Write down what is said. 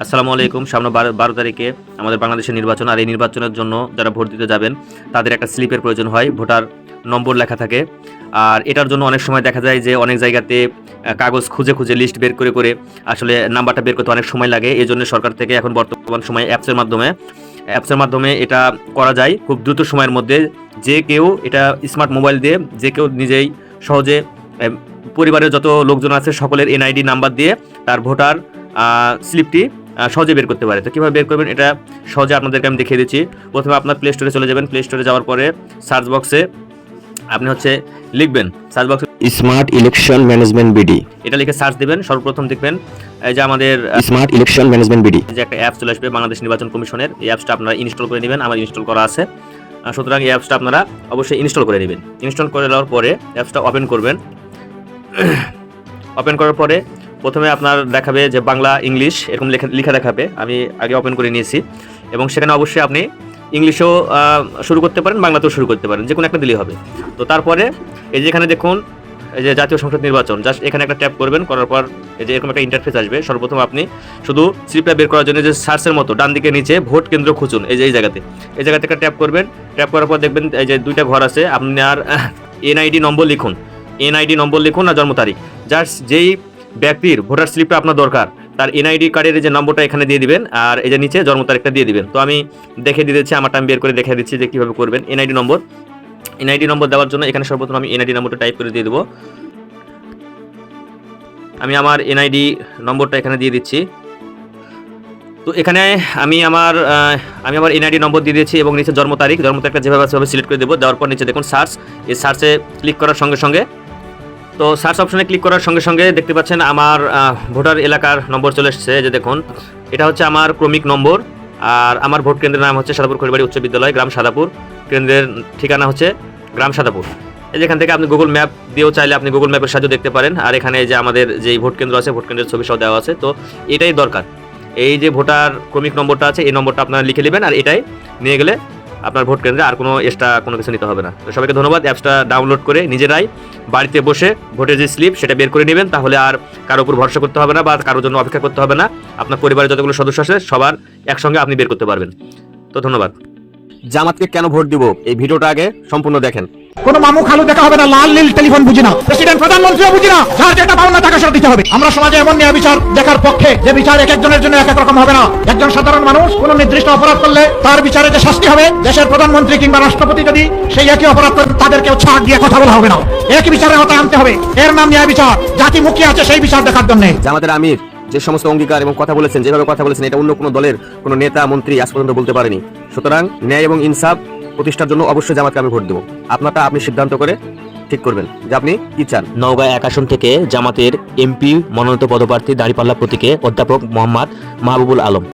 আসসালামু আলাইকুম। সামনে 12 তারিখে আমাদের বাংলাদেশের নির্বাচন। আর এই নির্বাচনের জন্য যারা ভোট দিতে যাবেন তাদের একটা স্লিপের প্রয়োজন হয়, ভোটার নম্বর লেখা থাকে। আর এটার জন্য অনেক সময় দেখা যায় যে অনেক জায়গাতে কাগজ খুঁজে খুঁজে লিস্ট বের করে করে আসলে নাম্বারটা বের করতে অনেক সময় লাগে। এই জন্য সরকার থেকে এখন বর্তমান সময়ে অ্যাপসের মাধ্যমে এটা করা যায় খুব দ্রুত সময়ের মধ্যে। যে কেউ এটা স্মার্ট মোবাইল দিয়ে যে কেউ নিজেই সহজে পরিবারের যত লোকজন আছে সকলের এনআইডি নাম্বার দিয়ে তার ভোটার স্লিপটি সহজে বের করতে পারে। তো কীভাবে বের করবেন এটা সহজে আপনাদেরকে আমি দেখিয়ে দিচ্ছি। প্রথমে আপনার প্লে স্টোরে চলে যাবেন। প্লে স্টোরে যাওয়ার পরে সার্চ বক্সে আপনি লিখবেন, সার্চ বক্সে স্মার্ট ইলেকশন ম্যানেজমেন্ট বিডি এটা লিখে সার্চ দিবেন। সর্বপ্রথম দেখবেন এই যে আমাদের স্মার্ট ইলেকশন ম্যানেজমেন্ট বিডি যে একটা অ্যাপস চলে আসবে বাংলাদেশ নির্বাচন কমিশনের। এই অ্যাপসটা আপনারা ইনস্টল করে নেবেন। আমার ইনস্টল করা আছে, সুতরাং এই অ্যাপসটা আপনারা অবশ্যই ইনস্টল করে নেবেন। ইনস্টল করে নেওয়ার পরে অ্যাপসটা ওপেন করবেন। ওপেন করার পরে প্রথমে আপনার দেখাবে যে বাংলা ইংলিশ এরকম লেখা দেখাবে। আমি আগে ওপেন করে নিয়েছি এবং সেখানে অবশ্যই আপনি ইংলিশেও শুরু করতে পারেন, বাংলাতেও শুরু করতে পারেন, যে কোনো একটা দিলেই হবে। তো তারপরে এই যে এখানে দেখুন এই যে জাতীয় সংসদ নির্বাচন, জাস্ট এখানে একটা ট্যাপ করবেন। করার পর এই যে এরকম একটা ইন্টারফেস আসবে। সর্বপ্রথম আপনি শুধু স্লিপটা বের করার জন্য যে সার্চের মতো ডান দিকে নিচে ভোট কেন্দ্র খুঁজুন, এই যে এই জায়গাতে একটা ট্যাপ করবেন। ট্যাপ করার পর দেখবেন এই যে দুইটা ঘর আছে। আপনার এনআইডি নম্বর লিখুন, আর জন্ম তারিখ। জাস্ট যেই ব্যক্তির ভোটার স্লিপটা আপনার দরকার তার এনআইডি কার্ডের যে নম্বরটা এখানে দিয়ে দিবেন, আর এই যে নিচে জন্ম তারিখটা দিয়ে দিবেন। তো আমি দেখে দিয়ে দিচ্ছি, আমারটা আমি বের করে দেখে দিচ্ছি যে কীভাবে করবেন। এনআইডি নম্বর দেওয়ার জন্য এখানে সর্বপ্রথম আমি এনআইডি নম্বরটা টাইপ করে দিয়ে দেবো। আমি আমার এনআইডি নম্বরটা এখানে দিয়ে দিচ্ছি। তো এখানে আমি আমার এনআইডি নম্বর দিয়ে দিয়েছি এবং নিচে জন্ম তারিখটা যেভাবে আছে সিলেক্ট করে দেবো। দেওয়ার পর নিচে দেখুন সার্চ, এই সার্চে ক্লিক করার সঙ্গে সঙ্গে তো সার্চ অপশনে ক্লিক করার সঙ্গে সঙ্গে দেখতে পাচ্ছেন আমার ভোটার এলাকার নম্বর চলে এসেছে। যে দেখুন এটা হচ্ছে আমার ক্রমিক নম্বর। আর আমার ভোট কেন্দ্রের নাম হচ্ছে সাদাপুর খড়িবাড়ি উচ্চ বিদ্যালয়, গ্রাম সাদাপুর। কেন্দ্রের ঠিকানা হচ্ছে গ্রাম সাদাপুর। যেখান থেকে আপনি গুগল ম্যাপ দিয়েও চাইলে আপনি গুগল ম্যাপের সাহায্যে দেখতে পারেন। আর এখানে যে আমাদের যেই ভোট কেন্দ্র আছে ভোট কেন্দ্রের ছবি সহ দেওয়া আছে। তো এটাই দরকার, এই যে ভোটার ক্রমিক নম্বরটা আছে এই নম্বরটা আপনারা লিখে নেবেন, আর এটাই নিয়ে গেলে আপনার ভোট কেন্দ্রে আর কোনো এক্সট্রা কোনো কিছু নিতে হবে না। তো সবাইকে ধন্যবাদ। অ্যাপসটা ডাউনলোড করে নিজেরাই বাড়িতে বসে ভোটের যে স্লিপ সেটা বের করে নেবেন। তাহলে আর কারোর উপর ভরসা করতে হবে না বা কারোর জন্য অপেক্ষা করতে হবে না। আপনার পরিবারের যতগুলো সদস্য আছে সবার একসঙ্গে আপনি বের করতে পারবেন। তো ধন্যবাদ। জামাতকে কেন ভোট দিব এই ভিডিওটা আগে সম্পূর্ণ দেখেন। কোন মামু খালু দেখা হবে না, লাল নীল টেলিফোন বুঝি না, প্রেসিডেন্ট প্রধানমন্ত্রীও বুঝি না, যার যেটা পাওনা টাকা সেটা দিতে হবে। আমরা সমাজে এমন ন্যায় বিচার দেখার পক্ষে যে বিচার এক একজনের জন্য এক এক রকম হবে না। একজন সাধারণ মানুষ কোন নির্দিষ্ট অপরাধ করলে তার বিচারে যে শাস্তি হবে, দেশের প্রধানমন্ত্রী কিংবা রাষ্ট্রপতি যদি সেই একই অপরাধ করেন তাদেরকেও ছাড় দিয়ে কথা বলা হবে না। একই বিচারের আওতায় আনতে হবে। এর নাম ন্যায় বিচার। জাতি মুখী আছে সেই বিচার দেখার জন্য। জামাতের আমির যে সমস্ত অঙ্গীকার এবং কথা বলেছেন, যেভাবে কথা বলেছেন, এটা অন্য কোনো দলের কোনো নেতা মন্ত্রী আজ পর্যন্ত বলতে পারেনি। সুতরাং ন্যায় এবং ইনসাফ প্রতিষ্ঠার জন্য অবশ্যই জামাতকে আমি ভোট দেবো। আপনারটা আপনি সিদ্ধান্ত করে ঠিক করবেন যে আপনি কি চান। নওগাঁ 1 আসন থেকে জামাতের এমপি মনোনীত পদপ্রার্থী দাঁড়িপাল্লা প্রতীকে অধ্যাপক মোহাম্মদ মাহবুবুল আলম।